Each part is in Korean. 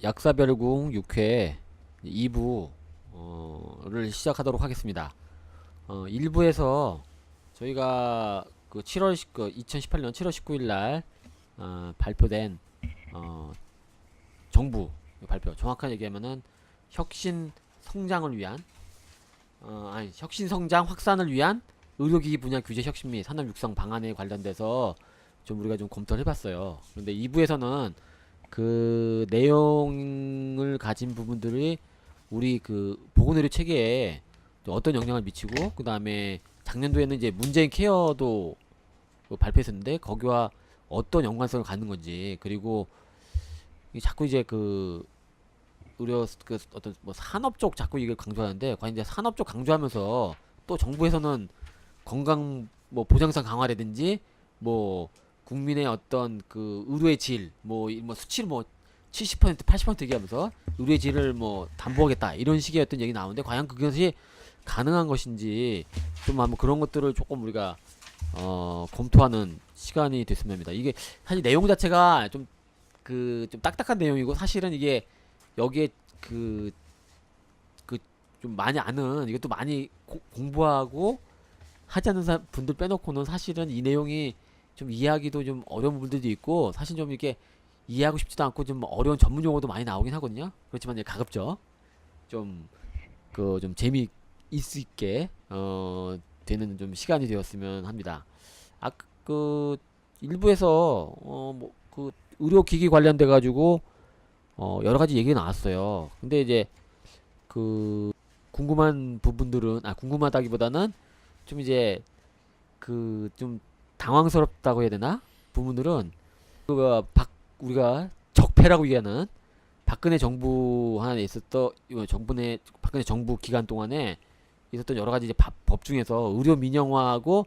약사별궁 6회 2부를 시작하도록 하겠습니다. 1부에서 저희가 그 2018년 7월 19일 날 발표된 정부 발표, 정확하게 얘기하면은 혁신 성장을 위한 혁신 성장 확산을 위한 의료기기 분야 규제 혁신 및 산업 육성 방안에 관련돼서 좀 우리가 좀 검토를 해봤어요. 그런데 2부에서는 그 내용을 가진 부분들이 우리 그 보건의료 체계에 어떤 영향을 미치고, 그 다음에 작년도에는 이제 문재인 케어도 발표했었는데 거기와 어떤 연관성을 갖는 건지, 그리고 자꾸 이제 그 의료 그 어떤 뭐 산업 쪽 자꾸 이걸 강조하는데, 과연 이제 산업 쪽 강조하면서 또 정부에서는 건강 뭐 보장성 강화라든지 뭐 국민의 어떤 그 의료의 질, 뭐 수치를 뭐 70% 80% 얘기하면서 의료의 질을 뭐 담보하겠다 이런 식의 어떤 얘기 나오는데, 과연 그것이 가능한 것인지 좀 한번 그런 것들을 조금 우리가 검토하는 시간이 됐으면 합니다. 이게 사실 내용 자체가 좀 딱딱한 내용이고, 사실은 이게 여기에 좀 많이 아는, 이것도 많이 공부하고 하지 않는 분들 빼놓고는 사실은 이 내용이 좀 이해하기도 좀 어려운 부분들도 있고, 사실 좀 이렇게 이해하고 싶지도 않고 좀 어려운 전문 용어도 많이 나오긴 하거든요. 그렇지만 이제 가급적 좀 재미 있게 되는 좀 시간이 되었으면 합니다. 그 일부에서 뭐 그 의료기기 관련돼 가지고 여러 가지 얘기가 나왔어요. 근데 이제 그 궁금한 부분들은, 궁금하다기보다는 좀 이제 그 좀 당황스럽다고 해야 되나 부분들은, 우리가 적폐라고 얘기하는 박근혜 정부 하에 있었던, 박근혜 정부 기간 동안에 있었던 여러 가지 이제 법 중에서 의료 민영화하고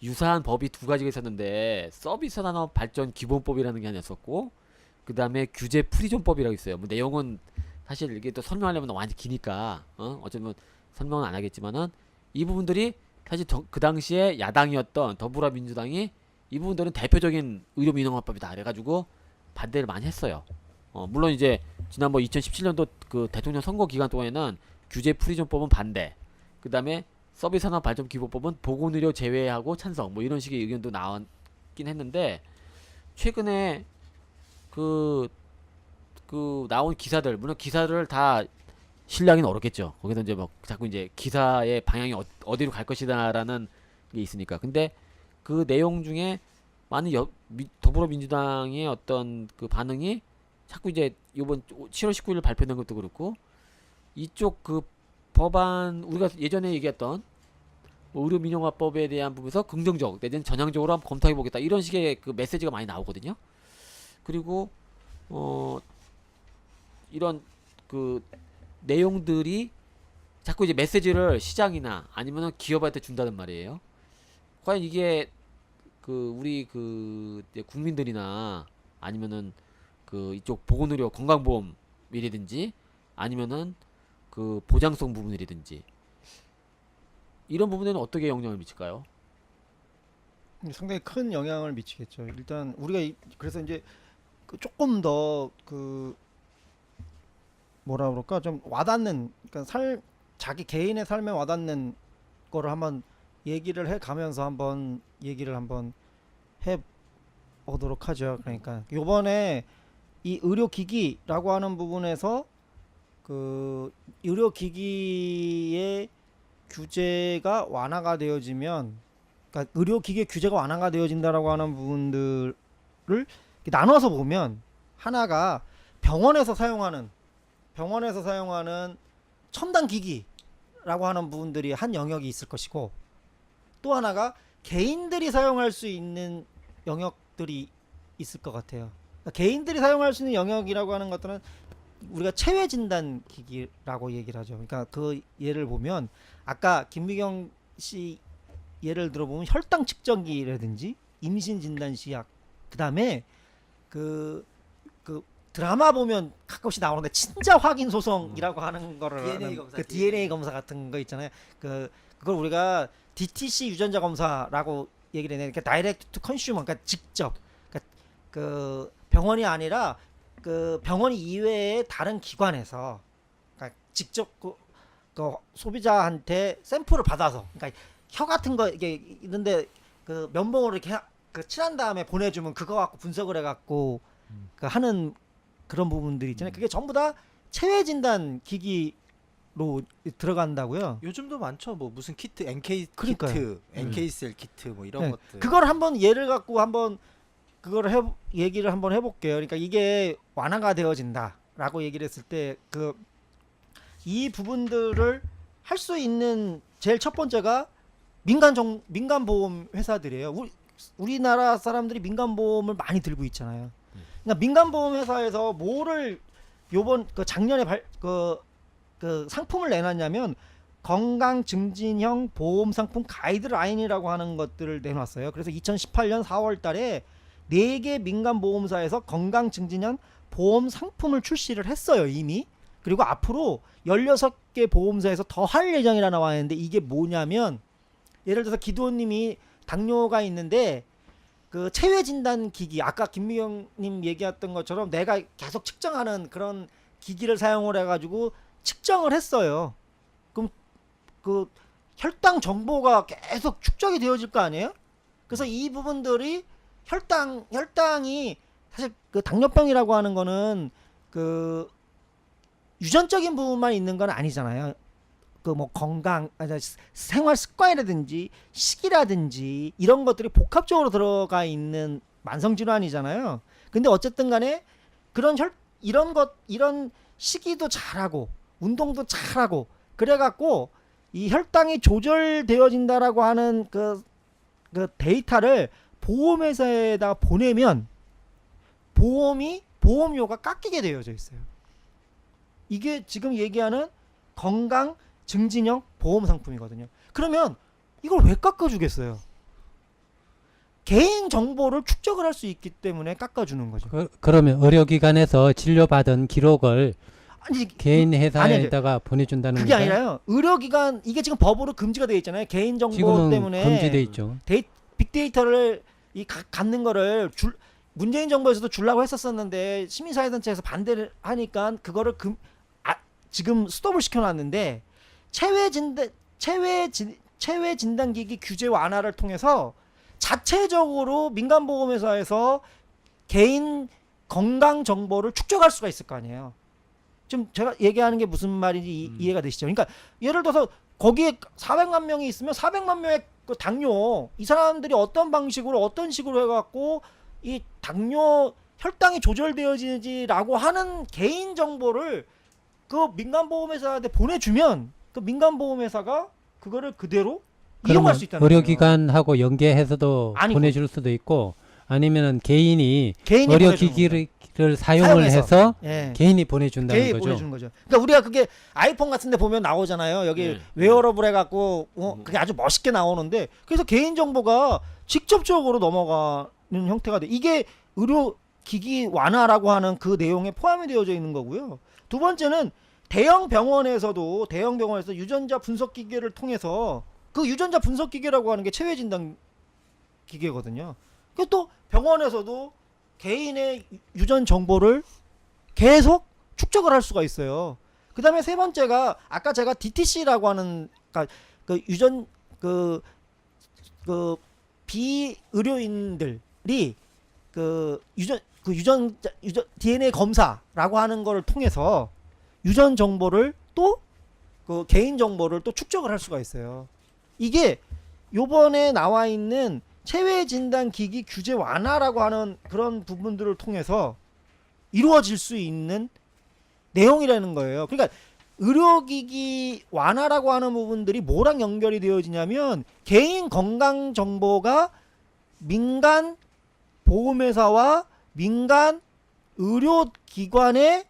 유사한 법이 두 가지가 있었는데, 서비스 산업 발전 기본법이라는 게 하나 있었고, 그 다음에 규제 프리존법이라고 있어요. 뭐 내용은 사실 이게 또 설명하려면 완전 기니까 어쩌면 설명은 안 하겠지만은, 이 부분들이 사실 그 당시에 야당이었던 더불어민주당이 이 부분들은 대표적인 의료 민영화법이다 그래가지고 반대를 많이 했어요. 물론 이제 지난번 2017년도 그 대통령 선거 기간 동안에는 규제 프리존법은 반대, 그 다음에 서비스 산업 발전 기본법은 보건의료 제외하고 찬성, 뭐 이런 식의 의견도 나왔긴 했는데, 최근에 그 나온 기사들, 물론 기사를 다 신뢰하기는 어렵겠죠. 거기서 이제 뭐 자꾸 이제 기사의 방향이 어디로 갈 것이다라는 게 있으니까. 근데 그 내용 중에 많은 더불어민주당의 어떤 그 반응이 자꾸 이제 이번 7월 19일 발표된 것도 그렇고, 이쪽 그 법안, 우리가 예전에 얘기했던 뭐 의료 민영화법에 대한 부분에서 긍정적 내지는 전향적으로 한번 검토해 보겠다 이런 식의 그 메시지가 많이 나오거든요. 그리고 어 이런 그 내용들이 자꾸 이제 메시지를 시장이나 아니면은 기업한테 준다는 말이에요. 과연 이게 그 우리 그 이제 국민들이나 아니면은 그 이쪽 보건의료 건강보험이라든지 아니면은 그 보장성 부분이라든지 이런 부분에는 어떻게 영향을 미칠까요? 상당히 큰 영향을 미치겠죠. 일단 우리가 그래서 이제 그 조금 더 그 뭐라 그럴까 좀 와닿는, 그러니까 자기 개인의 삶에 와닿는 거를 한번 얘기를 해 가면서 한번 해 보도록 하죠. 그러니까 요번에 이 의료기기라고 하는 부분에서 그 의료기기의 규제가 완화가 되어지면, 그러니까 의료기기 규제가 완화가 되어진다라고 하는 부분들을 나눠서 보면, 하나가 병원에서 사용하는 첨단 기기라고 하는 부분들이 한 영역이 있을 것이고, 또 하나가 개인들이 사용할 수 있는 영역들이 있을 것 같아요. 그러니까 개인들이 사용할 수 있는 영역이라고 하는 것들은 우리가 체외 진단 기기라고 얘기를 하죠. 그러니까 그 예를 보면 아까 김미경 씨 예를 들어보면 혈당 측정기라든지 임신 진단 시약, 그다음에 그, 그 드라마 보면 가끔씩 나오는데 친자 확인 소송이라고 하는 거를 DNA 검사, 그 DNA 검사 같은 거 있잖아요. 그걸 우리가 DTC 유전자 검사라고 얘기를 해요. 그러니까 다이렉트 투 컨슈머, 그러니까 직접, 그러니까 그 병원이 아니라 그 병원 이외에 다른 기관에서 그러니까 직접 그 소비자한테 샘플을 받아서 그러니까 혀 같은 거 이게 있는데 그 면봉으로 이렇게 그 칠한 다음에 보내주면 그거 갖고 분석을 해갖고 그 하는 그런 부분들이 있잖아요. 그게 전부 다 체외 진단 기기로 들어간다고요. 요즘도 많죠. 뭐 무슨 키트, NK 그러니까요. 키트, NK셀 키트 뭐 이런 네. 것들. 그걸 한번 예를 갖고 한번 그걸 얘기를 한번 해볼게요. 그러니까 이게 완화가 되어진다라고 얘기를 했을 때 그 이 부분들을 할 수 있는 제일 첫 번째가 민간 보험 회사들이에요. 우리나라 사람들이 민간 보험을 많이 들고 있잖아요. 그러니까 민간 보험 회사에서 뭐를 요번 그 작년에 그 상품을 내놨냐면 건강 증진형 보험 상품 가이드라인이라고 하는 것들을 내놨어요. 그래서 2018년 4월 달에 4개 민간 보험사에서 건강 증진형 보험 상품을 출시를 했어요, 이미. 그리고 앞으로 16개 보험사에서 더 할 예정이라 나와 있는데 이게 뭐냐면 예를 들어서 기도님이 당뇨가 있는데 그 체외 진단 기기 아까 김미경님 얘기했던 것처럼 내가 계속 측정하는 그런 기기를 사용을 해가지고 측정을 했어요. 그럼 그 혈당 정보가 계속 축적이 되어질 거 아니에요? 그래서 이 부분들이 혈당이 사실 그 당뇨병이라고 하는 거는 그 유전적인 부분만 있는 건 아니잖아요. 그 뭐 생활 습관이라든지 식이라든지 이런 것들이 복합적으로 들어가 있는 만성 질환이잖아요. 근데 어쨌든 간에 이런 식이도 잘하고 운동도 잘하고 그래갖고 이 혈당이 조절되어진다라고 하는 그 데이터를 보험회사에다 보내면 보험료가 깎이게 되어져 있어요. 이게 지금 얘기하는 건강 증진형 보험 상품이거든요. 그러면 이걸 왜 깎아주겠어요? 개인 정보를 축적을 할 수 있기 때문에 깎아주는 거죠. 그러면 의료기관에서 진료받은 기록을 아니, 개인 회사에다가 보내준다는 그게 건가요? 아니라요. 의료기관 이게 지금 법으로 금지가 되어 있잖아요. 개인 정보 지금은 때문에 금지돼 있죠. 빅데이터를 갖는 거를 문재인 정부에서도 주려고 했었었는데 시민사회단체에서 반대를 하니까 그거를 지금 스톱을 시켜놨는데 체외 진단기기 규제 완화를 통해서 자체적으로 민간보험회사에서 개인 건강 정보를 축적할 수가 있을 거 아니에요. 지금 제가 얘기하는 게 무슨 말인지 이해가 되시죠? 그러니까 예를 들어서 거기에 400만 명이 있으면 400만 명의 그 당뇨 이 사람들이 어떤 방식으로 어떤 식으로 해갖고 이 당뇨 혈당이 조절되어지지라고 하는 개인 정보를 그 민간보험회사한테 보내주면 그 민간보험회사가 그거를 그대로 이용할 수 있다는 거예요. 의료기관하고 연계해서도 아니고. 보내줄 수도 있고 아니면은 개인이 개인이 의료기기를 사용을 해서 예. 개인이 보내준다는 개인이 거죠. 보내주는 거죠. 그러니까 우리가 그게 아이폰 같은데 보면 나오잖아요. 여기 네. 웨어러블 해갖고 그게 아주 멋있게 나오는데 그래서 개인 정보가 직접적으로 넘어가는 형태가 돼. 이게 의료기기 완화라고 하는 그 내용에 포함이 되어져 있는 거고요. 두 번째는 대형 병원에서 유전자 분석 기계를 통해서 그 유전자 분석 기계라고 하는 게 체외 진단 기계거든요. 그 또 병원에서도 개인의 유전 정보를 계속 축적을 할 수가 있어요. 그다음에 세 번째가 아까 제가 DTC라고 하는 그러니까 그 유전 그 비의료인들이 그 유전 DNA 검사라고 하는 거를 통해서 유전 정보를 또 그 개인 정보를 또 축적을 할 수가 있어요. 이게 요번에 나와 있는 체외 진단 기기 규제 완화라고 하는 그런 부분들을 통해서 이루어질 수 있는 내용이라는 거예요. 그러니까 의료기기 완화라고 하는 부분들이 뭐랑 연결이 되어지냐면 개인 건강 정보가 민간 보험회사와 민간 의료기관에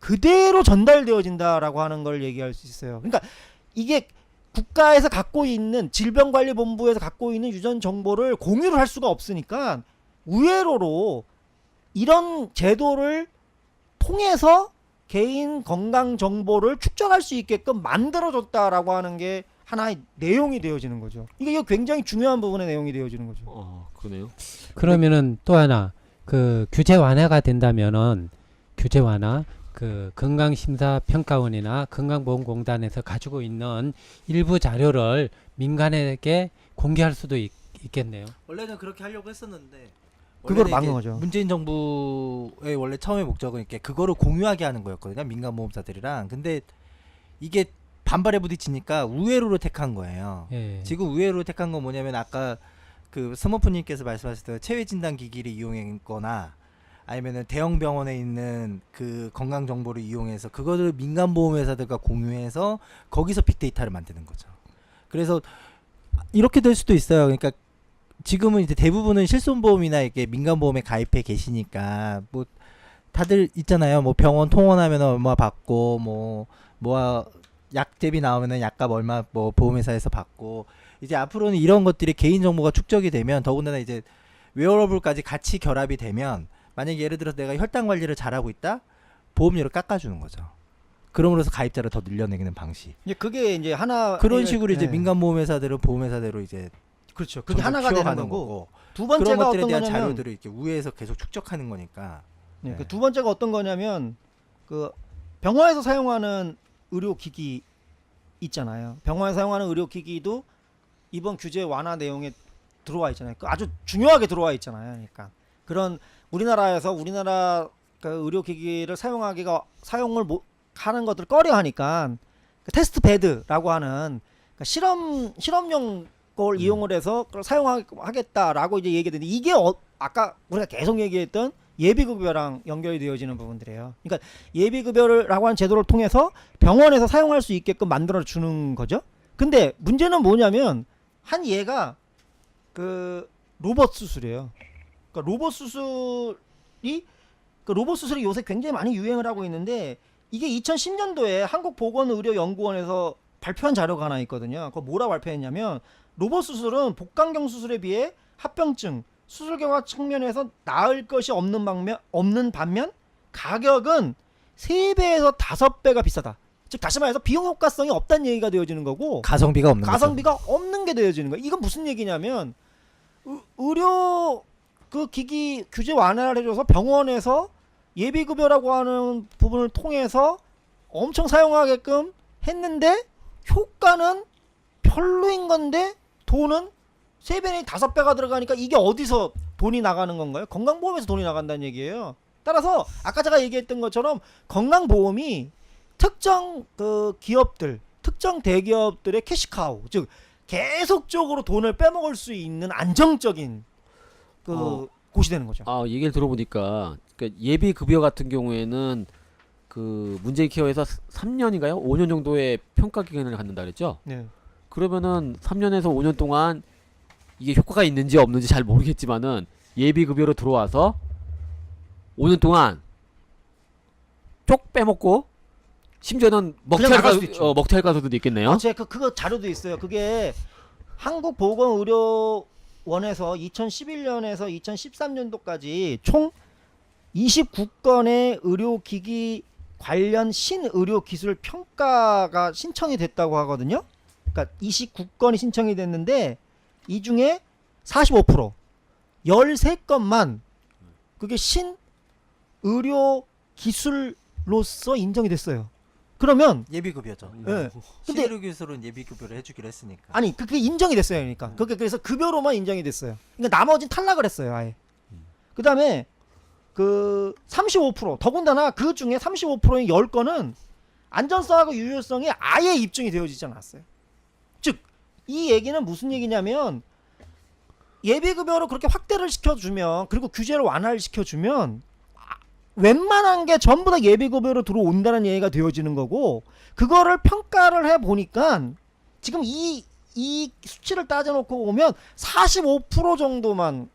그대로 전달되어진다라고 하는 걸 얘기할 수 있어요. 그러니까 이게 국가에서 갖고 있는 질병관리본부에서 갖고 있는 유전 정보를 공유를 할 수가 없으니까 우회로로 이런 제도를 통해서 개인 건강 정보를 축적할 수 있게끔 만들어줬다라고 하는 게 하나의 내용이 되어지는 거죠. 이게 굉장히 중요한 부분의 내용이 되어지는 거죠. 그러네요. 그러면은 또 하나 그 규제 완화가 된다면은 규제 완화 그 건강심사평가원이나 건강보험공단에서 가지고 있는 일부 자료를 민간에게 공개할 수도 있겠네요. 원래는 그렇게 하려고 했었는데 그걸 원래는 막은 이게 거죠. 문재인 정부의 원래 처음의 목적은 이렇게 그거를 공유하게 하는 거였거든요. 민간 보험사들이랑. 근데 이게 반발에 부딪히니까 우회로를 택한 거예요. 예. 지금 우회로를 택한 건 뭐냐면 아까 그 스머프님께서 말씀하셨던 체외 진단 기기를 이용했거나 아니면은 대형 병원에 있는 그 건강 정보를 이용해서 그거를 민간 보험회사들과 공유해서 거기서 빅데이터를 만드는 거죠. 그래서 이렇게 될 수도 있어요. 그러니까 지금은 이제 대부분은 실손보험이나 이렇게 민간보험에 가입해 계시니까 뭐 다들 있잖아요. 뭐 병원 통원하면 얼마 받고 뭐 약제비 나오면은 약값 얼마 뭐 보험회사에서 받고 이제 앞으로는 이런 것들이 개인정보가 축적이 되면 더군다나 이제 웨어러블까지 같이 결합이 되면 만약에 예를 들어서 내가 혈당 관리를 잘하고 있다 보험료를 깎아주는 거죠. 그럼으로써 가입자를 더 늘려내는 방식. 이제 그게 이제 하나 그런 식으로 이제 네. 민간보험회사들은 보험회사대로 이제 그렇죠. 그게 점점 하나가 되는 키워가는 거고 두 그런 번째가 것들에 어떤 대한 거냐면 자료들을 이렇게 우회해서 계속 축적하는 거니까. 네, 네. 그 두 번째가 어떤 거냐면 그 병원에서 사용하는 의료기기 있잖아요. 병원에서 사용하는 의료기기도 이번 규제 완화 내용에 들어와 있잖아요. 그 아주 중요하게 들어와 있잖아요. 그러니까 그런 우리나라에서 우리나라 그 의료기기를 사용을 하는 것들 꺼려하니까 그 테스트 베드라고 하는 그러니까 실험용 걸 이용을 해서 그걸 사용하겠다라고 이제 얘기했는데 이게 아까 우리가 계속 얘기했던 예비급여랑 연결이 되어지는 부분들이에요. 그러니까 예비급여라고 하는 제도를 통해서 병원에서 사용할 수 있게끔 만들어 주는 거죠. 근데 문제는 뭐냐면 한 얘가 그 로봇 수술이에요. 그러니까 로봇 수술이 요새 굉장히 많이 유행을 하고 있는데 이게 2010년도에 한국보건의료연구원에서 발표한 자료가 하나 있거든요. 그거 뭐라 발표했냐면 로봇 수술은 복강경 수술에 비해 합병증, 수술 결과 측면에서 나을 것이 없는 반면 가격은 3배에서 5배가 비싸다. 즉 다시 말해서 비용 효과성이 없다는 얘기가 되어지는 거고 가성비가 없는 가성비가 없는 게 되어지는 거예요. 이건 무슨 얘기냐면 의료 그 기기 규제 완화를 해줘서 병원에서 예비급여라고 하는 부분을 통해서 엄청 사용하게끔 했는데 효과는 별로인 건데 돈은 3배니 5배가 들어가니까 이게 어디서 돈이 나가는 건가요? 건강보험에서 돈이 나간다는 얘기예요. 따라서 아까 제가 얘기했던 것처럼 건강보험이 특정 그 기업들, 특정 대기업들의 캐시카우, 즉 계속적으로 돈을 빼먹을 수 있는 안정적인 그 곳이 되는 거죠. 아, 얘기를 들어보니까 그러니까 예비 급여 같은 경우에는 그 문재인 케어에서 3년인가요? 5년 정도의 평가 기간을 갖는다 그랬죠? 네. 그러면은 3년에서 5년 동안 이게 효과가 있는지 없는지 잘 모르겠지만은 예비 급여로 들어와서 5년 동안 쪽 빼먹고 심지어는 그냥 나갈 수도 있죠. 먹튀할 가수도 있겠네요. 제가 그거 자료도 있어요. 그게 한국보건의료원에서 2011년에서 2013년도까지 총 29건의 의료기기 관련 신의료기술 평가가 신청이 됐다고 하거든요. 그러니까 29건이 신청이 됐는데 이 중에 45% 13건만 그게 신의료기술로서 인정이 됐어요. 그러면 예비급여죠. 예. 근데 신의료기술은 예비급여를 해주기로 했으니까. 아니 그게 인정이 됐어요. 그러니까 그게 그래서 급여로만 인정이 됐어요. 그러니까 나머지는 탈락을 했어요. 아예. 그다음에 그 35% 더군다나 그 중에 35%인 10건은 안전성하고 유효성이 아예 입증이 되어지지 않았어요. 즉 이 얘기는 무슨 얘기냐면 예비급여로 그렇게 확대를 시켜주면 그리고 규제를 완화를 시켜주면 웬만한 게 전부 다 예비급여로 들어온다는 얘기가 되어지는 거고 그거를 평가를 해보니까 지금 이 수치를 따져놓고 보면 45% 정도만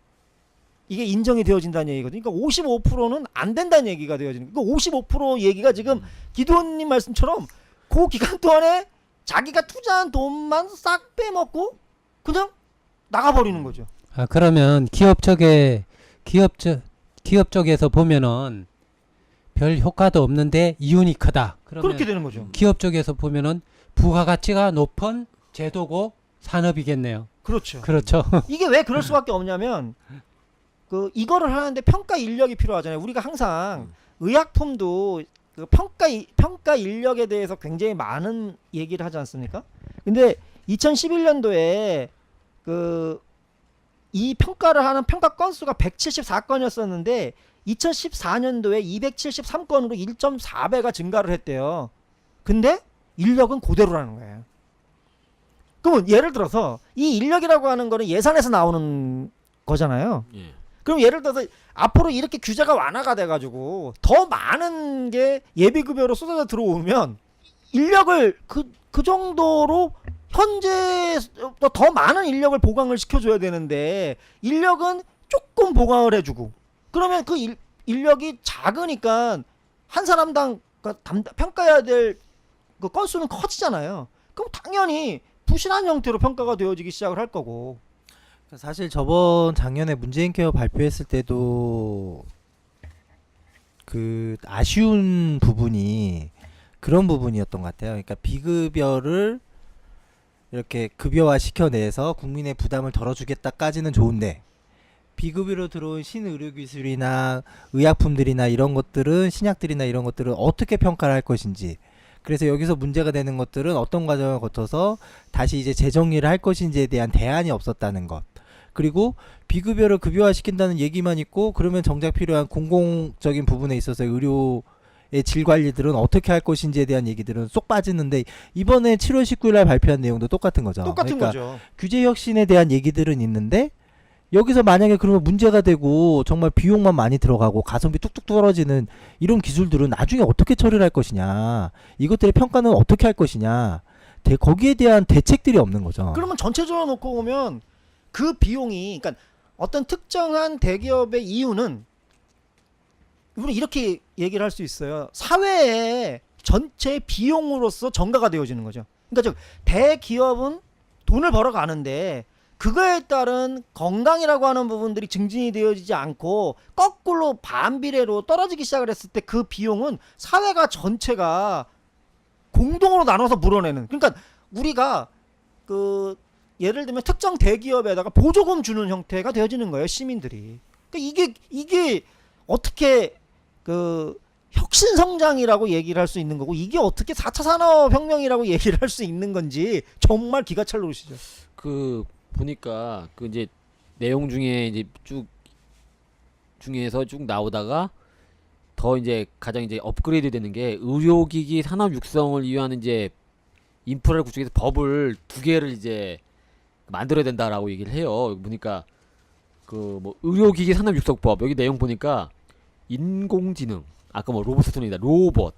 이게 인정이 되어진다는 얘기거든요. 그러니까 55%는 안 된다는 얘기가 되어지는 거예요. 그러니까 55% 얘기가 지금 기도원님 말씀처럼 그 기간 동안에 자기가 투자한 돈만 싹 빼먹고 그냥 나가버리는 거죠. 아, 그러면 기업 쪽에서 보면은 별 효과도 없는데 이윤이 크다. 그러면 그렇게 되는 거죠. 기업 쪽에서 보면은 부가가치가 높은 제도고 산업이겠네요. 그렇죠. 그렇죠. 이게 왜 그럴 수밖에 없냐면 그 이거를 하는데 평가 인력이 필요하잖아요. 우리가 항상 의약품도 그 평가 인력에 대해서 굉장히 많은 얘기를 하지 않습니까? 근데 2011년도에 그 이 평가를 하는 평가 건수가 174건이었었는데 2014년도에 273건으로 1.4배가 증가를 했대요. 근데 인력은 그대로라는 거예요. 그럼 예를 들어서 이 인력이라고 하는 거는 예산에서 나오는 거잖아요. 예. 그럼 예를 들어서 앞으로 이렇게 규제가 완화가 돼가지고 더 많은 게 예비급여로 쏟아져 들어오면 인력을 그 정도로 현재 더 많은 인력을 보강을 시켜줘야 되는데 인력은 조금 보강을 해주고 그러면 그 인력이 작으니까 한 사람당 평가해야 될 그 건수는 커지잖아요. 그럼 당연히 부실한 형태로 평가가 되어지기 시작을 할 거고. 사실 저번 작년에 문재인 케어 발표했을 때도 그 아쉬운 부분이 그런 부분이었던 것 같아요. 그러니까 비급여를 이렇게 급여화 시켜내서 국민의 부담을 덜어주겠다까지는 좋은데 비급여로 들어온 신의료기술이나 의약품들이나 이런 것들은 신약들이나 이런 것들을 어떻게 평가를 할 것인지 그래서 여기서 문제가 되는 것들은 어떤 과정을 거쳐서 다시 이제 재정리를 할 것인지에 대한 대안이 없었다는 것 그리고 비급여를 급여화 시킨다는 얘기만 있고 그러면 정작 필요한 공공적인 부분에 있어서 의료의 질 관리들은 어떻게 할 것인지에 대한 얘기들은 쏙 빠지는데 이번에 7월 19일 날 발표한 내용도 똑같은 거죠. 똑같은 그러니까 거죠. 규제 혁신에 대한 얘기들은 있는데 여기서 만약에 그러면 문제가 되고 정말 비용만 많이 들어가고 가성비 뚝뚝 떨어지는 이런 기술들은 나중에 어떻게 처리를 할 것이냐 이것들의 평가는 어떻게 할 것이냐 거기에 대한 대책들이 없는 거죠. 그러면 전체적으로 놓고 보면 그 비용이 그러니까 어떤 특정한 대기업의 이유는 우리 이렇게 얘기를 할 수 있어요. 사회의 전체 비용으로서 전가가 되어지는 거죠. 그러니까 즉 대기업은 돈을 벌어가는데 그거에 따른 건강이라고 하는 부분들이 증진이 되어지지 않고 거꾸로 반비례로 떨어지기 시작을 했을 때 그 비용은 사회가 전체가 공동으로 나눠서 물어내는. 그러니까 우리가 그 예를 들면 특정 대기업에다가 보조금 주는 형태가 되어지는 거예요, 시민들이. 그러니까 이게 어떻게 그 혁신 성장이라고 얘기를 할 수 있는 거고 이게 어떻게 4차 산업혁명이라고 얘기를 할 수 있는 건지 정말 기가 찰 노릇이죠. 그 보니까 그 이제 내용 중에 이제 쭉 중에서 쭉 나오다가 더 이제 가장 이제 업그레이드 되는 게 의료기기 산업 육성을 위한 이제 인프라를 구축해서 법을 2개를 이제 만들어야 된다라고 얘기를 해요. 보니까 그 뭐 의료기기 산업 육성법 여기 내용 보니까 인공지능 아까 뭐 로봇 스톤이다 로봇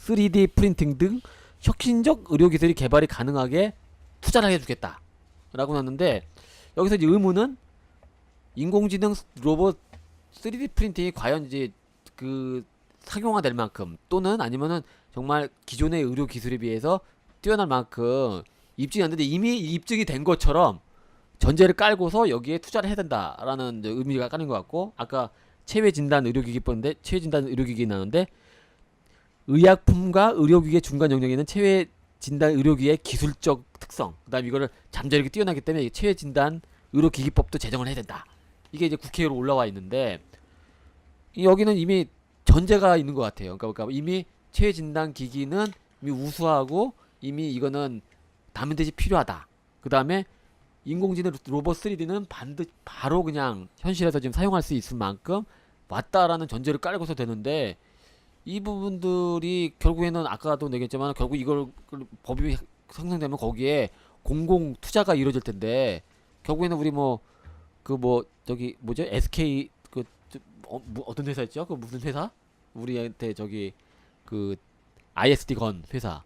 3D 프린팅 등 혁신적 의료기술이 개발이 가능하게 투자를 해주겠다 라고 났는데 여기서 이제 의문은 인공지능 로봇 3D 프린팅이 과연 이제 그 상용화될 만큼 또는 아니면은 정말 기존의 의료 기술에 비해서 뛰어날 만큼 입증이 안 되는데 이미 입증이 된 것처럼 전제를 깔고서 여기에 투자를 해야 된다라는 의미가 깔린 것 같고 아까 체외 진단 의료기기법인데 체외 진단 의료기기 나오는데 의약품과 의료기기의 중간 영역에 있는 체외 진단 의료기의 기술적 특성 그다음 이거를 잠재력이 뛰어나기 때문에 체외 진단 의료기기법도 제정을 해야 된다. 이게 이제 국회로 올라와 있는데 여기는 이미 전제가 있는 것 같아요. 그러니까 이미 체외 진단 기기는 이미 우수하고 이미 이거는 반드시 필요하다. 그 다음에 인공지능 로봇 3D는 반드시 바로 그냥 현실에서 지금 사용할 수 있을 만큼 왔다라는 전제를 깔고서 되는데 이 부분들이 결국에는 아까도 얘기했지만 결국 이걸 법이 생성되면 거기에 공공 투자가 이루어질 텐데 결국에는 우리 뭐 저기 뭐죠 SK 뭐 어떤 회사였죠? 그 무슨 회사? 우리한테 저기 그 ISD 건 회사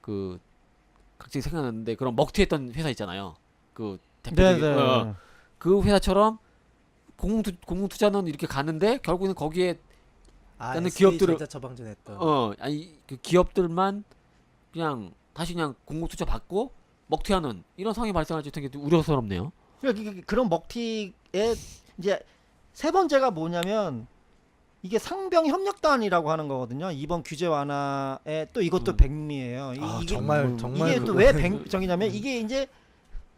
그 갑자기 생각났는데 그런 먹튀했던 회사 있잖아요. 그 대표적인 그 회사처럼 공공 투자는 이렇게 가는데 결국에는 거기에 나는 기업들을 처방전했던 아니 그 기업들만 그냥 다시 그냥 공공 투자 받고 먹튀하는 이런 상황이 발생할지 되게 우려스럽네요. 그러니까 그런 먹튀의 이제 세 번째가 뭐냐면 이게 상병 협력단이라고 하는 거거든요. 이번 규제 완화에 또 이것도 백미예요. 아, 이게 정말 이게 또 왜 백정이냐면 이게 이제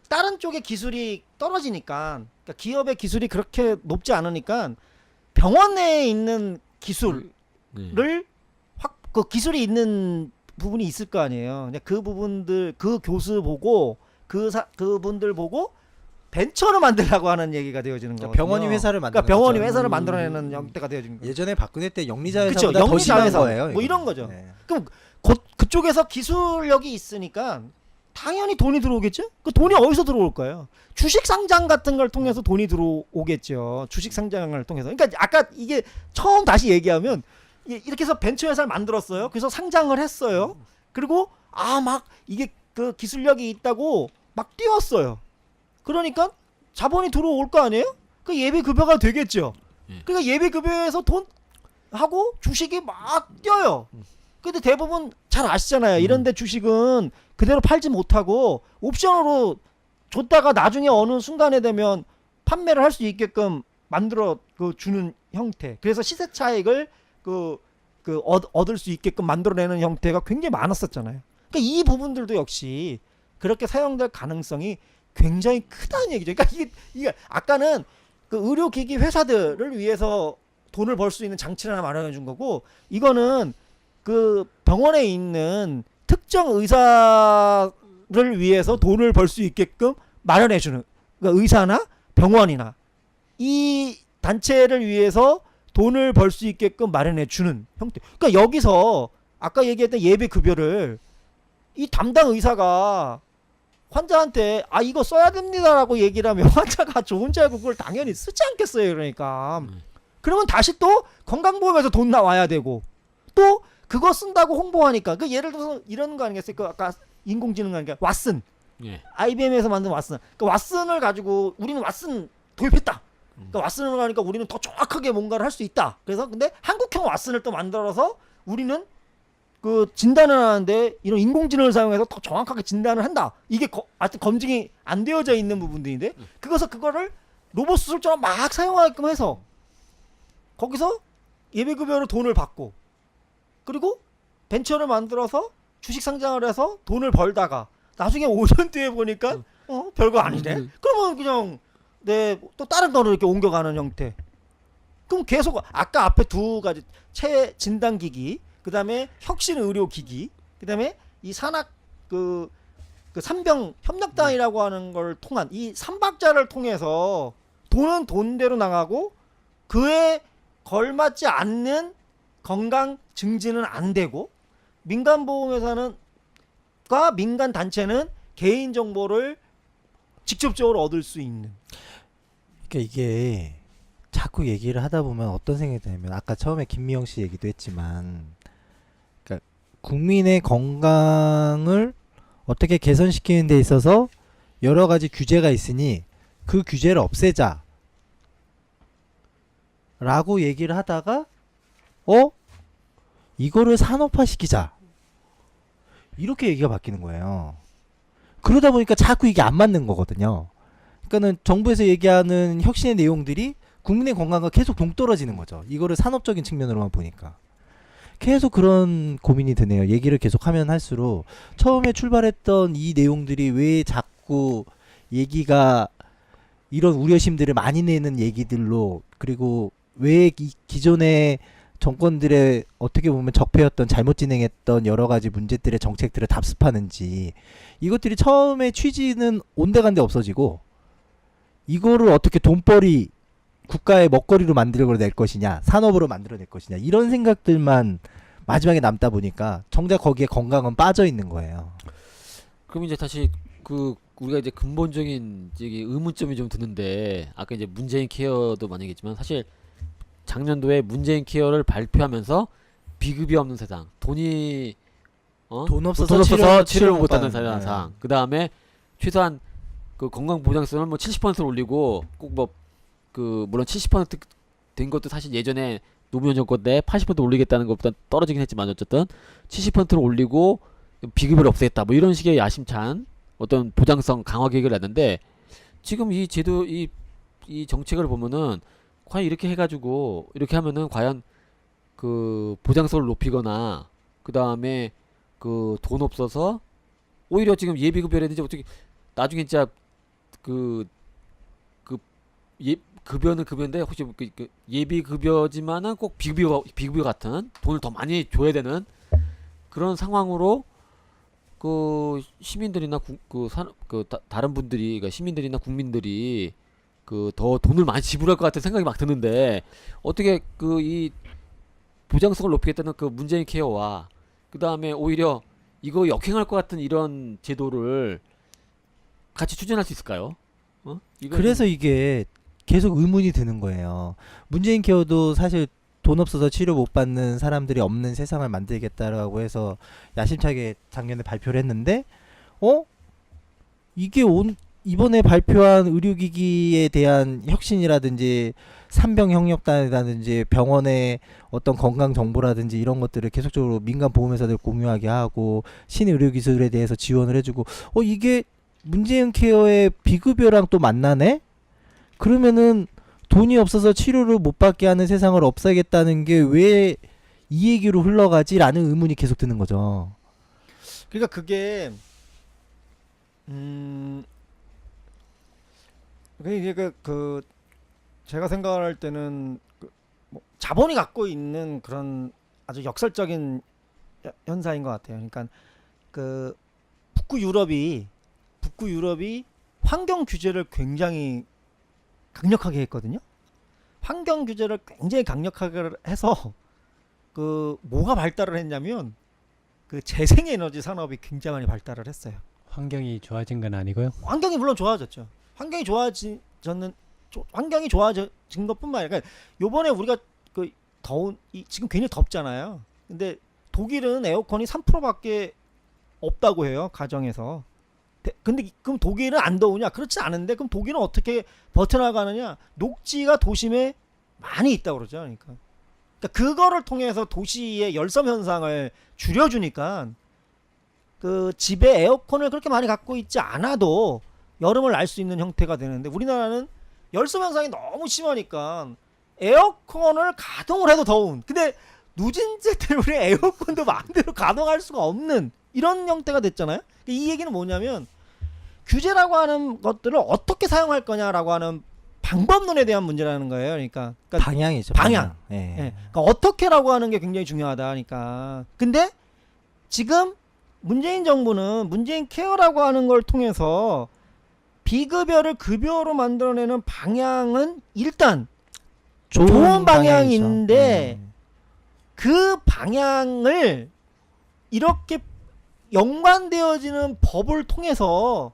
다른 쪽의 기술이 떨어지니까, 그러니까 기업의 기술이 그렇게 높지 않으니까 병원에 있는 기술을 네. 그 기술이 있는 부분이 있을 거 아니에요. 그냥 그 부분들, 그 교수 보고 그분들 보고 벤처를 만들라고 하는 얘기가 되어지는 거거든요. 그러니까 병원이 회사를 만드는 그러니까 병원이 거죠. 회사를 만들어내는 형태가 되어지는 거예요. 예전에 박근혜 때 영리자 그쵸, 회사보다 더 영리자 심한 회사. 거예요. 뭐 이거는. 이런 거죠. 네. 그럼 그쪽에서 기술력이 있으니까 당연히 돈이 들어오겠죠? 그 돈이 어디서 들어올 거예요? 주식 상장 같은 걸 통해서 돈이 들어오겠죠. 주식 상장을 통해서. 그러니까 아까 이게 처음 다시 얘기하면 이렇게 해서 벤처 회사를 만들었어요. 그래서 상장을 했어요. 그리고 막 이게 그 기술력이 있다고 막 띄웠어요. 그러니까 자본이 들어올 거 아니에요? 그 예비 급여가 되겠죠. 그러니까 예비 급여에서 돈 하고 주식이 막 뛰어요. 근데 대부분 잘 아시잖아요. 이런데 주식은 그대로 팔지 못하고 옵션으로 줬다가 나중에 어느 순간에 되면 판매를 할 수 있게끔 만들어 주는 형태. 그래서 시세 차익을 얻을 수 있게끔 만들어내는 형태가 굉장히 많았었잖아요. 그러니까 이 부분들도 역시 그렇게 사용될 가능성이 굉장히 크다는 얘기죠. 그러니까 이게 아까는 그 의료기기 회사들을 위해서 돈을 벌 수 있는 장치를 하나 마련해 준 거고, 이거는 그 병원에 있는 특정 의사를 위해서 돈을 벌 수 있게끔 마련해 주는, 그러니까 의사나 병원이나 이 단체를 위해서 돈을 벌 수 있게끔 마련해 주는 형태. 그러니까 여기서 아까 얘기했던 예비 급여를 이 담당 의사가 환자한테 이거 써야 됩니다라고 얘기를 하면 환자가 좋은 줄 알고 그걸 당연히 쓰지 않겠어요. 그러니까 그러면 다시 또 건강보험에서 돈 나와야 되고, 또 그거 쓴다고 홍보하니까, 그 예를 들어서 이런 거 아니겠어요? 그 아까 인공지능 아니까 왓슨, 예. IBM에서 만든 왓슨. 그 왓슨을 가지고 우리는 왓슨 도입했다. 그러니까 왓슨을 하니까 우리는 더 정확하게 뭔가를 할 수 있다. 그래서 근데 한국형 왓슨을 또 만들어서 우리는 그 진단을 하는데 이런 인공지능을 사용해서 더 정확하게 진단을 한다. 이게 아직 검증이 안 되어져 있는 부분들인데, 그거를 로봇 수술처럼 막 사용하게끔 해서 거기서 예비급여로 돈을 받고, 그리고 벤처를 만들어서 주식 상장을 해서 돈을 벌다가 나중에 5년 뒤에 보니까 별거 아니네. 그러면 그냥 또 다른 거로 이렇게 옮겨가는 형태. 그럼 계속 아까 앞에 두 가지 체진단기기, 그 다음에 혁신 의료기기, 그 다음에 이 산학 그 삼병 협력단이라고 하는 걸 통한 이 삼박자를 통해서 돈은 돈대로 나가고 그에 걸맞지 않는 건강 증진은 안 되고, 민간보험회사는 민간 단체는 개인 정보를 직접적으로 얻을 수 있는. 그러니까 이게 자꾸 얘기를 하다 보면 어떤 생각이 드냐면, 아까 처음에 김미영 씨 얘기도 했지만, 그러니까 국민의 건강을 어떻게 개선시키는 데 있어서 여러 가지 규제가 있으니 그 규제를 없애자 라고 얘기를 하다가 이거를 산업화시키자, 이렇게 얘기가 바뀌는 거예요. 그러다 보니까 자꾸 이게 안 맞는 거거든요. 그러니까는 정부에서 얘기하는 혁신의 내용들이 국민의 건강과 계속 동떨어지는 거죠. 이거를 산업적인 측면으로만 보니까. 계속 그런 고민이 드네요. 얘기를 계속 하면 할수록 처음에 출발했던 이 내용들이 왜 자꾸 얘기가 이런 우려심들을 많이 내는 얘기들로, 그리고 왜 기존의 정권들의 어떻게 보면 적폐였던, 잘못 진행했던 여러 가지 문제들의 정책들을 답습하는지, 이것들이 처음에 취지는 온데간데 없어지고, 이거를 어떻게 돈벌이, 국가의 먹거리로 만들어낼 것이냐, 산업으로 만들어낼 것이냐, 이런 생각들만 마지막에 남다 보니까 정작 거기에 건강은 빠져 있는 거예요. 그럼 이제 다시 우리가 이제 근본적인 의문점이 좀 드는데, 아까 이제 문재인 케어도 많이 얘기했지만 사실 작년도에 문재인 케어를 발표하면서 비급여 없는 세상, 돈이 돈 없어서 돈 없어서 치료를 치료를 못하는 못하는, 세상. 그 다음에 최소한 그 건강 보장성을 뭐 70%를 올리고, 꼭 물론 70%된 것도 사실 예전에 노무현 정권 때 80% 올리겠다는 것보다 떨어지긴 했지만 어쨌든 70%를 올리고 비급여를 없애겠다, 뭐 이런 식의 야심찬 어떤 보장성 강화 계획을 냈는데, 지금 이 제도 이 정책을 보면은 과연 이렇게 해가지고 이렇게 하면은 과연 그 보장성을 높이거나, 그 다음에 그 돈 없어서 오히려 지금 예비급여라든지 어떻게 나중에 진짜 그 급여는 급여인데 혹시 그 예비 급여지만은 꼭 비급여 같은 돈을 더 많이 줘야 되는 그런 상황으로 그 시민들이나 다른 분들이 그러니까 시민들이나 국민들이 그 더 돈을 많이 지불할 것 같은 생각이 막 드는데 어떻게 그 이 보장성을 높이겠다는 그 문재인 케어와 그 다음에 오히려 이거 역행할 것 같은 이런 제도를 같이 추진할 수 있을까요? 이거 그래서 이게 계속 의문이 드는 거예요. 문재인 케어도 사실 돈 없어서 치료 못 받는 사람들이 없는 세상을 만들겠다라고 해서 야심차게 작년에 발표를 했는데, 이게 이번에 발표한 의료기기에 대한 혁신이라든지 산병협력단이라든지 병원의 어떤 건강 정보라든지 이런 것들을 계속적으로 민간 보험회사들 공유하게 하고 신의 의료기술에 대해서 지원을 해주고, 이게 문재인 케어의 비급여랑 또 만나네? 그러면은 돈이 없어서 치료를 못 받게 하는 세상을 없애겠다는 게 왜 이 얘기로 흘러가지라는 의문이 계속 드는 거죠. 그러니까 그게 이게 제가 생각할 때는 뭐 자본이 갖고 있는 그런 아주 역설적인 현상인 것 같아요. 그러니까 그 북구 유럽이 환경 규제를 굉장히 강력하게 했거든요. 환경 규제를 굉장히 강력하게 해서 그 뭐가 발달을 했냐면 그 재생에너지 산업이 굉장히 많이 발달을 했어요. 환경이 좋아진 건 아니고요. 환경이 물론 좋아졌죠. 환경이 좋아진 것뿐만 아니라 그러니까 요번에 우리가 그 지금 굉장히 덥잖아요. 근데 독일은 에어컨이 3%밖에 없다고 해요. 가정에서. 근데 그럼 독일은 안 더우냐? 그렇지 않은데 그럼 독일은 어떻게 버텨나가느냐? 녹지가 도심에 많이 있다고 그러죠. 그러니까 그거를 통해서 도시의 열섬 현상을 줄여주니까 그 집에 에어컨을 그렇게 많이 갖고 있지 않아도 여름을 알 수 있는 형태가 되는데 우리나라는 열섬 현상이 너무 심하니까 에어컨을 가동을 해도 더운. 근데 누진제 때문에 에어컨도 마음대로 가동할 수가 없는 이런 형태가 됐잖아요. 이 얘기는 뭐냐면 규제라고 하는 것들을 어떻게 사용할 거냐라고 하는 방법론에 대한 문제라는 거예요. 그러니까 방향이죠. 방향. 예. 예. 그러니까 어떻게라고 하는 게 굉장히 중요하다. 그러니까 근데 지금 문재인 정부는 문재인 케어라고 하는 걸 통해서 비급여를 급여로 만들어내는 방향은 일단 좋은 방향인데 그 방향을 이렇게 연관되어지는 법을 통해서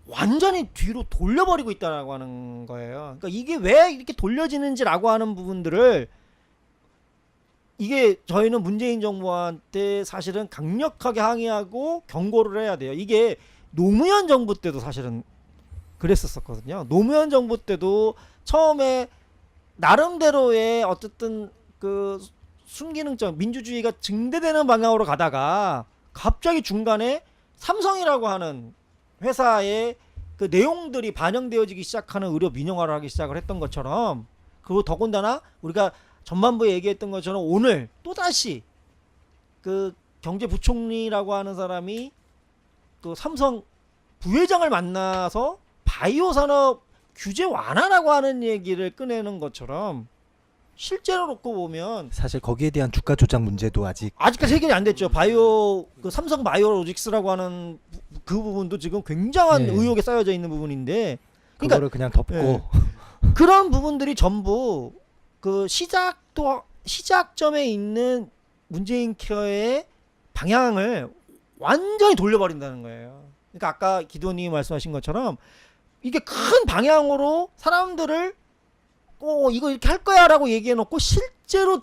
완전히 뒤로 돌려버리고 있다라고 하는 거예요. 그러니까 이게 왜 이렇게 돌려지는지라고 하는 부분들을 이게 저희는 문재인 정부한테 사실은 강력하게 항의하고 경고를 해야 돼요. 이게 노무현 정부 때도 사실은 그랬었거든요. 노무현 정부 때도 처음에 나름대로의 어쨌든 그 순기능적 민주주의가 증대되는 방향으로 가다가 갑자기 중간에 삼성이라고 하는 회사의 그 내용들이 반영되어지기 시작하는 의료 민영화를 하기 시작을 했던 것처럼 그리고 더군다나 우리가 전반부에 얘기했던 것처럼 오늘 또다시 그 경제부총리라고 하는 사람이 그 삼성 부회장을 만나서 바이오 산업 규제 완화라고 하는 얘기를 꺼내는 것처럼 실제로 놓고 보면 사실 거기에 대한 주가 조작 문제도 아직까지 해결이 안 됐죠. 그 삼성 바이오로직스라고 하는 그 부분도 지금 굉장한 네. 의혹에 쌓여져 있는 부분인데 그러니까 그거를 그냥 덮고 예. 그런 부분들이 전부 그 시작점에 있는 문재인 케어의 방향을 완전히 돌려버린다는 거예요. 그러니까 아까 기도님이 말씀하신 것처럼 이게 큰 방향으로 사람들을 이거 이렇게 할 거야라고 얘기해놓고 실제로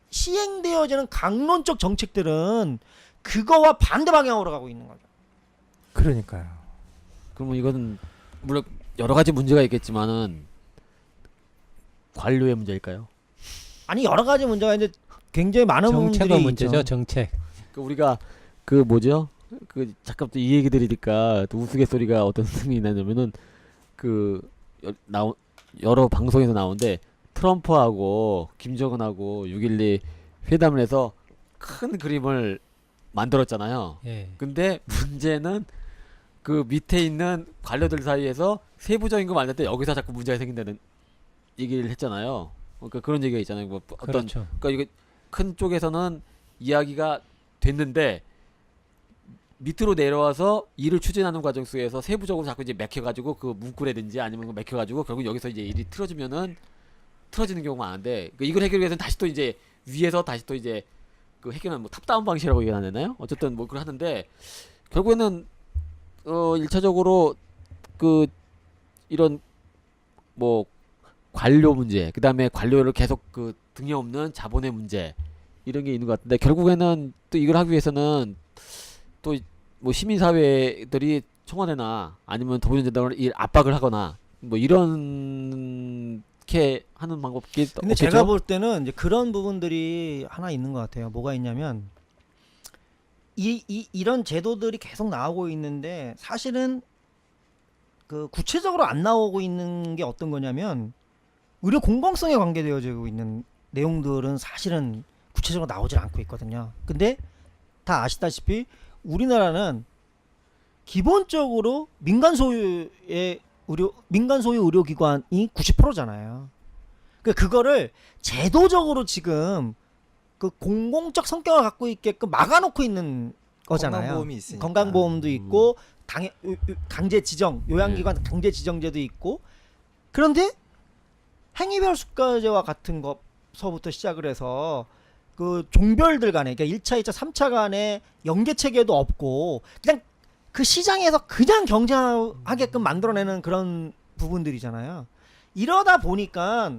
시행되어지는 강론적 정책들은 그거와 반대 방향으로 가고 있는 거죠. 그러니까요. 그러면 이거는 물론 여러 가지 문제가 있겠지만은 관료의 문제일까요? 아니 여러 가지 문제가 있는데 굉장히 많은 정책의 부분들이 문제죠. 있죠. 정책. 우리가 그 뭐죠? 그 잠깐 또 이 얘기 들으니까 또 우스갯소리가 어떤 생각이 나냐면은 여러 방송에서 나오는데 트럼프하고 김정은하고 6.12 회담을 해서 큰 그림을 만들었잖아요. 예. 근데 문제는 그 밑에 있는 관료들 사이에서 세부적인 거 만들 때 여기서 자꾸 문제가 생긴다는 얘기를 했잖아요. 그러니까 그런 얘기가 있잖아요. 뭐 어떤 그렇죠. 그러니까 이게 큰 쪽에서는 이야기가 됐는데 밑으로 내려와서 일을 추진하는 과정 속에서 세부적으로 자꾸 이제 맥혀가지고 그 문구라든지 아니면 그 맥혀가지고 결국 여기서 이제 일이 틀어지면은 틀어지는 경우가 많은데 그 이걸 해결하기 위해서는 다시 또 이제 위에서 다시 또 이제 그 해결하는 뭐 탑다운 방식이라고 얘기하나요? 어쨌든 뭐 그걸 하는데 결국에는 1차적으로 그 이런 뭐 관료 문제, 그 다음에 관료를 계속 그 등에 없는 자본의 문제 이런 게 있는 것 같은데 결국에는 또 이걸 하기 위해서는 또 뭐 시민사회들이 청와대나 아니면 더불어민주당을 이 압박을 하거나 뭐 이렇게 하는 방법이 근데 없겠죠? 제가 볼 때는 이제 그런 부분들이 하나 있는 것 같아요. 뭐가 있냐면 이런 제도들이 계속 나오고 있는데 사실은 그 구체적으로 안 나오고 있는 게 어떤 거냐면 의료 공공성에 관계되어지고 있는 내용들은 사실은 구체적으로 나오질 않고 있거든요. 근데 다 아시다시피 우리나라는 기본적으로 민간 소유 의료기관이 90%잖아요. 그거를 제도적으로 지금 그 공공적 성격을 갖고 있게끔 막아놓고 있는 거잖아요. 건강보험이 있으니까. 건강보험도 있고 강제 지정 요양기관 강제 지정제도 있고 그런데 행위별 수가제와 같은 것서부터 시작을 해서 그 종별들 간에 그러니까 1차, 2차, 3차 간에 연계 체계도 없고 그냥 그 시장에서 그냥 경쟁하게끔 만들어내는 그런 부분들이잖아요. 이러다 보니까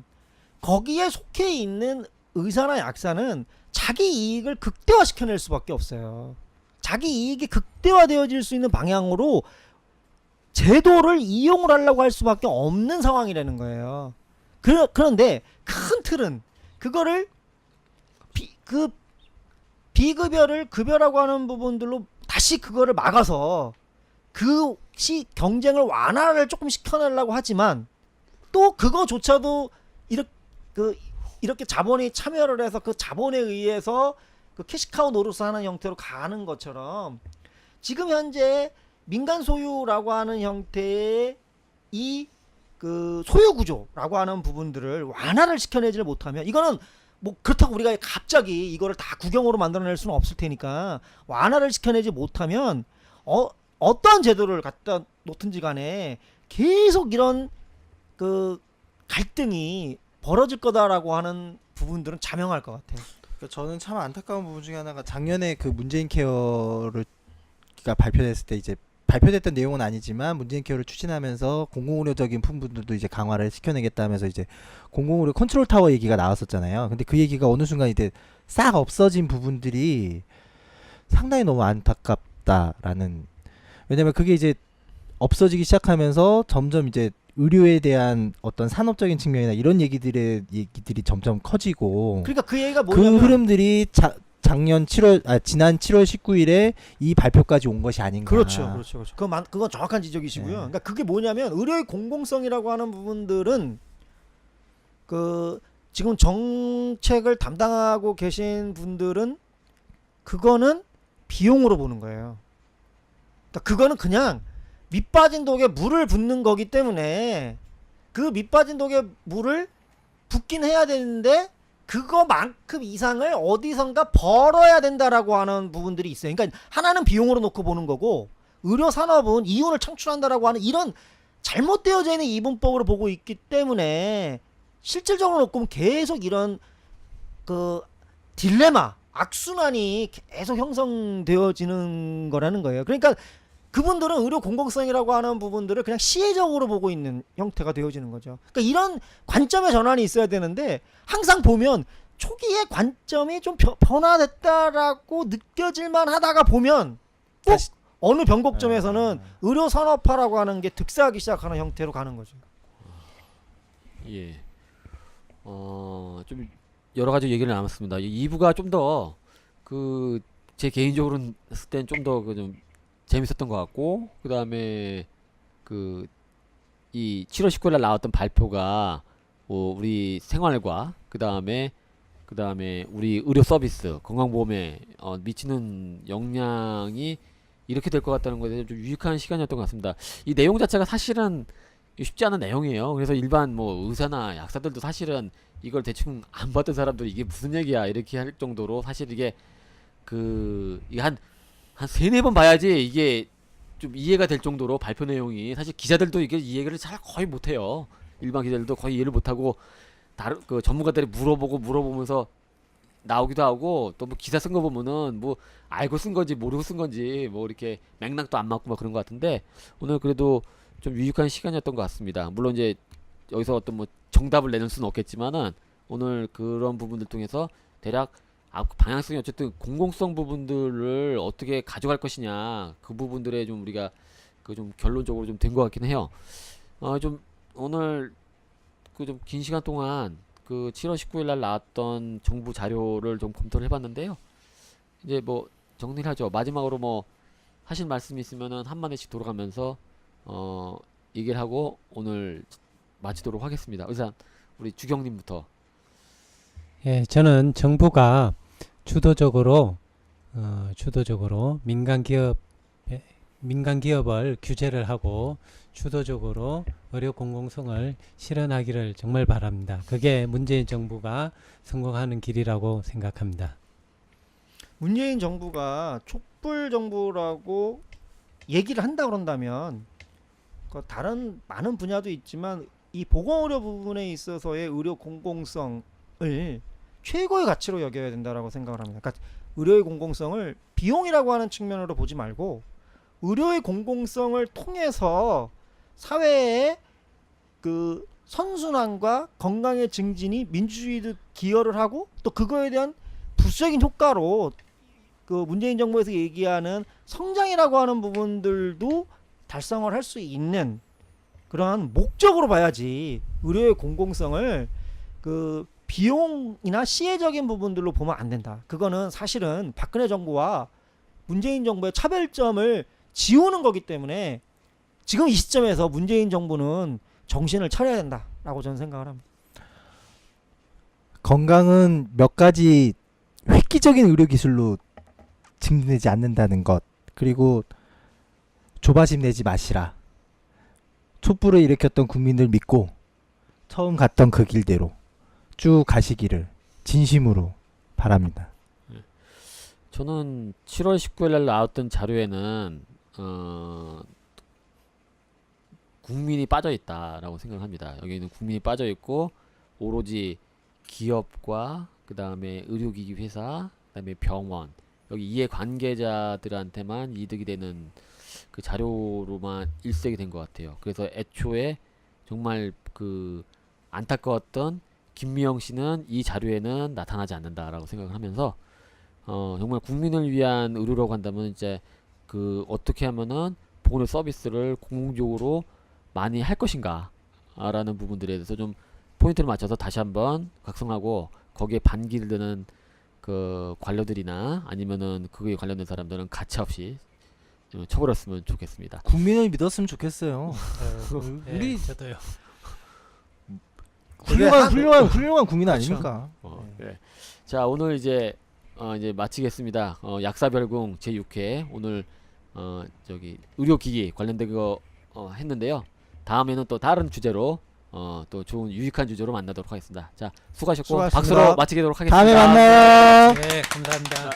거기에 속해 있는 의사나 약사는 자기 이익을 극대화시켜낼 수밖에 없어요. 자기 이익이 극대화되어질 수 있는 방향으로 제도를 이용을 하려고 할 수밖에 없는 상황이라는 거예요. 그런데 큰 틀은 그거를 비급여를 급여라고 하는 부분들로 다시 그거를 막아서 그 경쟁을 완화를 조금 시켜내려고 하지만 또 그거조차도 이렇게 자본이 참여를 해서 그 자본에 의해서 그 캐시카우 노릇을 하는 형태로 가는 것처럼 지금 현재 민간 소유라고 하는 형태의 이 그 소유 구조라고 하는 부분들을 완화를 시켜내지를 못하면 이거는 뭐 그렇다고 우리가 갑자기 이거를 다 국영으로 만들어낼 수는 없을 테니까 완화를 시켜내지 못하면 어떠한 제도를 갖다 놓든지 간에 계속 이런 그 갈등이 벌어질 거다라고 하는 부분들은 자명할 것 같아요. 그러니까 저는 참 안타까운 부분 중에 하나가 작년에 그 문재인 케어를 발표됐을 때 이제 발표됐던 내용은 아니지만 문재인 케어를 추진하면서 공공의료적인 부분들도 이제 강화를 시켜내겠다면서 이제 공공의료 컨트롤 타워 얘기가 나왔었잖아요. 근데 그 얘기가 어느 순간 이제 싹 없어진 부분들이 상당히 너무 안타깝다라는. 왜냐면 그게 이제 없어지기 시작하면서 점점 이제 의료에 대한 어떤 산업적인 측면이나 이런 얘기들이 점점 커지고 그러니까 그 얘기가 그 뭐냐면 흐름들이 지난 7월 19일에 이 발표까지 온 것이 아닌가. 그렇죠. 그건 정확한 지적이시고요. 네. 그러니까 그게 뭐냐면 의료의 공공성이라고 하는 부분들은 그 지금 정책을 담당하고 계신 분들은 그거는 비용으로 보는 거예요. 그러니까 그거는 그냥 밑빠진 독에 물을 붓는 거기 때문에 그 밑빠진 독에 물을 붓긴 해야 되는데 그거만큼 이상을 어디선가 벌어야 된다라고 하는 부분들이 있어요. 그러니까 하나는 비용으로 놓고 보는 거고 의료 산업은 이윤을 창출한다라고 하는 이런 잘못되어져 있는 이분법으로 보고 있기 때문에 실질적으로 놓고 보면 계속 이런 그 딜레마, 악순환이 계속 형성되어지는 거라는 거예요. 그러니까 그분들은 의료 공공성이라고 하는 부분들을 그냥 시혜적으로 보고 있는 형태가 되어지는 거죠. 그러니까 이런 관점의 전환이 있어야 되는데 항상 보면 초기에 관점이 좀 변화됐다라고 느껴질만 하다가 보면 꼭 어느 변곡점에서는 의료 산업화라고 하는 게 득세하기 시작하는 형태로 가는 거죠. 예. 좀 여러 가지 얘기를 나눴습니다. 2부가 좀 더 그 제 개인적으로는 했을 땐 좀 더 그 좀 재밌었던 것 같고 그 다음에 그 이 7월 19일 날 나왔던 발표가 뭐 우리 생활과 그 다음에 우리 의료 서비스 건강보험에 미치는 영향이 이렇게 될 것 같다는 거에 대해서 좀 유익한 시간이었던 것 같습니다. 이 내용 자체가 사실은 쉽지 않은 내용이에요. 그래서 일반 뭐 의사나 약사들도 사실은 이걸 대충 안 받은 사람들 이게 무슨 얘기야 이렇게 할 정도로 사실 이게 이게 한 세네 번 봐야지 이게 좀 이해가 될 정도로 발표 내용이 사실 기자들도 이게 이해를 잘 거의 못해요. 일반 기자들도 거의 이해를 못하고 다른 그 전문가들이 물어보면서 나오기도 하고 또 뭐 기사 쓴 거 보면은 뭐 알고 쓴 건지 모르고 쓴 건지 뭐 이렇게 맥락도 안 맞고 막 그런 것 같은데 오늘 그래도 좀 유익한 시간이었던 것 같습니다. 물론 이제 여기서 어떤 뭐 정답을 내놓을 수는 없겠지만은 오늘 그런 부분들 통해서 대략 방향성이 어쨌든 공공성 부분들을 어떻게 가져갈 것이냐 그 부분들에 좀 우리가 그 좀 결론적으로 좀 된 것 같긴 해요. 좀 오늘 그 좀 긴 시간 동안 그 7월 19일 날 나왔던 정부 자료를 좀 검토를 해봤는데요. 이제 뭐 정리를 하죠. 마지막으로 뭐 하실 말씀이 있으면은 한마디씩 돌아가면서 얘기를 하고 오늘 마치도록 하겠습니다. 우선 우리 주경님부터. 예, 저는 정부가 주도적으로 민간 기업을 규제를 하고 주도적으로 의료 공공성을 실현하기를 정말 바랍니다. 그게 문재인 정부가 성공하는 길이라고 생각합니다. 문재인 정부가 촛불 정부라고 얘기를 한다 그런다면 그 다른 많은 분야도 있지만 이 보건의료 부분에 있어서의 의료 공공성을 최고의 가치로 여겨야 된다라고 생각을 합니다. 그러니까 의료의 공공성을 비용이라고 하는 측면으로 보지 말고 의료의 공공성을 통해서 사회의 그 선순환과 건강의 증진이 민주주의도 기여를 하고 또 그거에 대한 부수적인 효과로 그 문재인 정부에서 얘기하는 성장이라고 하는 부분들도 달성을 할 수 있는 그러한 목적으로 봐야지 의료의 공공성을 그 비용이나 시혜적인 부분들로 보면 안 된다. 그거는 사실은 박근혜 정부와 문재인 정부의 차별점을 지우는 거기 때문에 지금 이 시점에서 문재인 정부는 정신을 차려야 된다라고 저는 생각을 합니다. 건강은 몇 가지 획기적인 의료 기술로 증진되지 않는다는 것, 그리고 조바심 내지 마시라. 촛불을 일으켰던 국민들 믿고 처음 갔던 그 길대로 쭉 가시기를 진심으로 바랍니다. 저는 7월 19일 날 나왔던 자료에는 국민이 빠져 있다라고 생각합니다. 여기는 국민이 빠져 있고 오로지 기업과 그 다음에 의료기기 회사, 그 다음에 병원 여기 이해 관계자들한테만 이득이 되는 그 자료로만 일색이 된 것 같아요. 그래서 애초에 정말 그 안타까웠던 김미영 씨는 이 자료에는 나타나지 않는다라고 생각을 하면서 정말 국민을 위한 의료라고 한다면 이제 그 어떻게 하면은 보건의 서비스를 공공적으로 많이 할 것인가 라는 부분들에 대해서 좀 포인트를 맞춰서 다시 한번 각성하고 거기에 반기를 드는 그 관료들이나 아니면은 그거에 관련된 사람들은 가차없이 좀 처벌했으면 좋겠습니다. 국민을 믿었으면 좋겠어요. 우리 저도요. 훌륭한 국민 그렇죠. 아닙니까? 네. 자 오늘 이제 마치겠습니다. 약사별궁 제6회 오늘 저기 의료기기 관련된 거 했는데요. 다음에는 또 다른 주제로 또 좋은 유익한 주제로 만나도록 하겠습니다. 자 수고하셨고 수고하셨습니다. 박수로 마치도록 하겠습니다. 다음에 만나요. 네, 감사합니다.